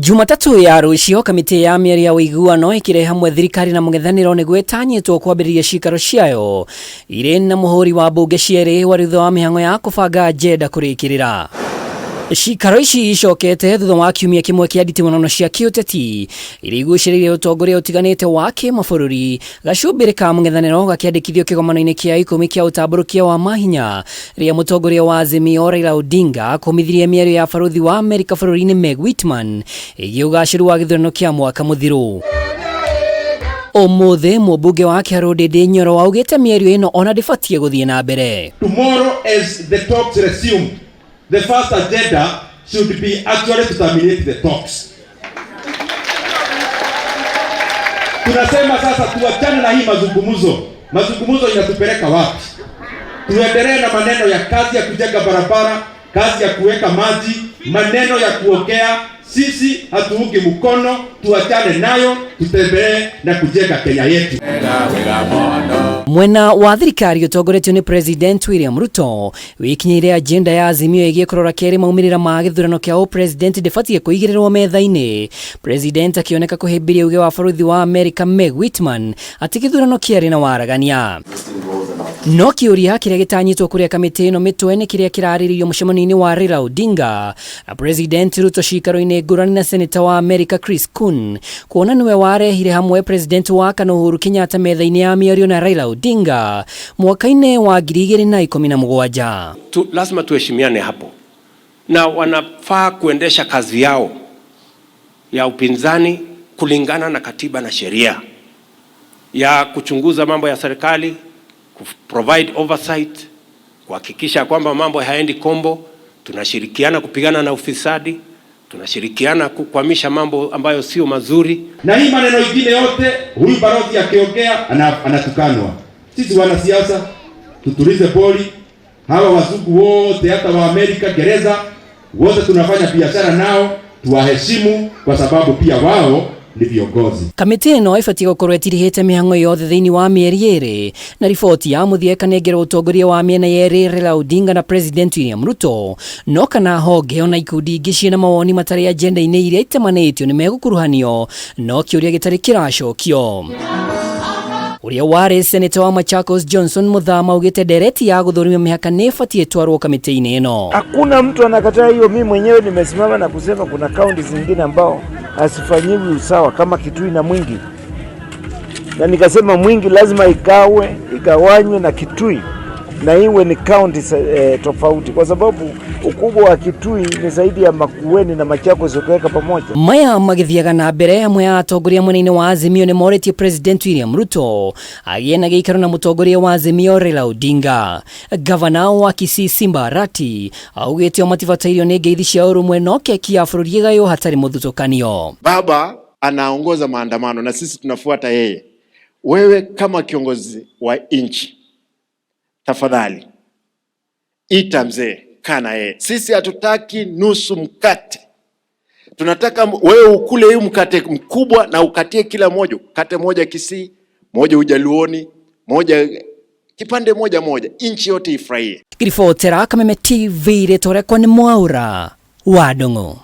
Jumatatu ya rucio kamiti ya mĩario ya ũiguano ĩkĩrehe hamwe thirikari na mũng'ethanĩro nĩguo ĩtanyĩtwo kwambĩrĩria ciikaro ciayo irĩ na mũhũri wa mbunge cierĩ wa thutha wa mĩhang'o ya kũbanga agenda kũrĩkĩrĩra. Ciikaro ici icokete thutha wa kiumia kĩmwe kĩa nditimũrano cia kĩũteti iria igucĩrĩirie ũtongoria ũtiganĩte wa kĩmabũrũri. Gacumbĩrĩ ka mũng'ethanĩro gakĩandĩkithio kĩgomano-inĩ kĩa 10 kĩa ũtambũrũkia wa mahinya rĩrĩa mũtongoria wa Azimio Raila Odinga kũmithirie mĩario ya barũthi wa Amerika bũrũri-inĩ Meg Whitman ĩgiĩ ũgacĩru wa gĩthurano kĩa mwaka mũthiru. Ũmũthĩ mũmbunge wa Kiharu Ndindi Nyoro augĩte mĩario ĩno ona ndĩbatiĩ gũthiĩ na mbere. Tomorrow as the talks resume, the first agenda should be actually to terminate the talks. Tunasema sasa tuachane na hii mazungumzo. Mazungumzo inatupeleka wapi? Tuendelee na maneno ya kazi ya kujenga barabara, kazi ya kuweka maji, maneno ya kuongea. Sisi hatuungi mkono, tuachane nayo, tutembee na kujenga Kenya yetu. Mwena wa thirikari ũtongoretio nĩ President William Ruto wĩkinyĩire agenda ya Azimio ĩgiĩ kũrora kerĩ maumĩrĩra ma gĩthurano kĩa President ndĩbatiĩ kũigĩrĩrwo metha-inĩ. President akĩoneka kũhĩmbĩria uge wa barũthi wa Amerika Meg Whitman atĩ gĩthurano kĩarĩ na waragania. No kĩũria kĩrĩa gĩtanyĩtwo kũrĩa kamĩtĩ ĩno mĩtwe nĩ kĩrĩa kĩrarĩrĩirio mũcemanio-inĩ wa Raila Odinga na President Ruto ciikaro-inĩ ngũrani na Senator wa Amerika Chris Coons kuona nĩwe warehire hamwe President wa kana Uhuru Kenyatta metha-inĩ ya mĩario na Raila Odinga mwaka-inĩ wa 2017. Lazima tuheshimiane hapo, na wanafaa kuendesha kazi yao ya upinzani kulingana na katiba na sheria ya kuchunguza mambo ya serikali, provide oversight, kuhakikisha kwamba mambo hayaendi kombo. Tunashirikiana kupigana na ufisadi, tunashirikiana kukwamisha mambo ambayo sio mazuri. Na hii maneno ingine yote huyu balozi akiongea anatukanwa. Sisi wanasiasa tutulize boli. Hawa wazungu wote hata wa Amerika gereza wote tunafanya biashara nao, tuwaheshimu kwa sababu pia wao ni viongozi. Kamĩtĩ ĩno ĩbatiĩ gũkorwo ĩtirihĩte mĩhang'o yothe thĩinĩ wa mĩeri ĩrĩ, na riboti ya mũthia ĩkanengerwo ũtongoria wa mĩena yerĩ Raila Odinga na President William Ruto, no kana honge ona ikundi ingĩ ciĩna mawoni matarĩ agenda-inĩ iria itemanĩtio nĩ megũkuruhanio, no kĩũria gĩtarĩ kĩracokio. Uria warĩ Senator wa Machakos Johnson Muthama augĩte ndereti ya gũthũrimia mĩhaka nĩ ĩbatiĩ twarwo kamĩtĩ-inĩ ĩno. Hakuna mtu anakataa hiyo. Mimi mwenyewe nimesimama na kusema kuna kaunti zingine ambao asifanyiwi usawa kama Kitui na Mwingi, na nikasema Mwingi lazima igawanywe na Kitui na iwe ni kaunti tofauti, kwa sababu ukubwa wa Kitui ni zaidi ya Makueni na Machakos ukiweka pamoja. Maya magĩthiaga na mbere amwe ya atongoria mwena-inĩ wa Azimio nĩ morĩtie President William Ruto agĩe na gĩikaro na mũtongoria wa Azimio Raila Odinga. Gavana wa Kisii Simba Arati augĩte matibatairio nĩ ngeithi cia ũrũmwe no keki ya bũrũri ĩgaywo hatarĩ mũthutũkanio. Baba anaongoza maandamano na sisi tunafuata yeye. Wewe kama kiongozi wa nchi, tafadhali ita mzee, kana yeye. Sisi hatutaki nusu mkate. Tunataka wewe ukule hii mkate mkubwa na ukatie kila moja. Mkate moja Kisii, moja Ujaluoni, moja kipande moja. Nchi yote ifurahie. Ribotera Kameme TV rĩtwa rĩakwa nĩ Mwaura wa Ndung'u.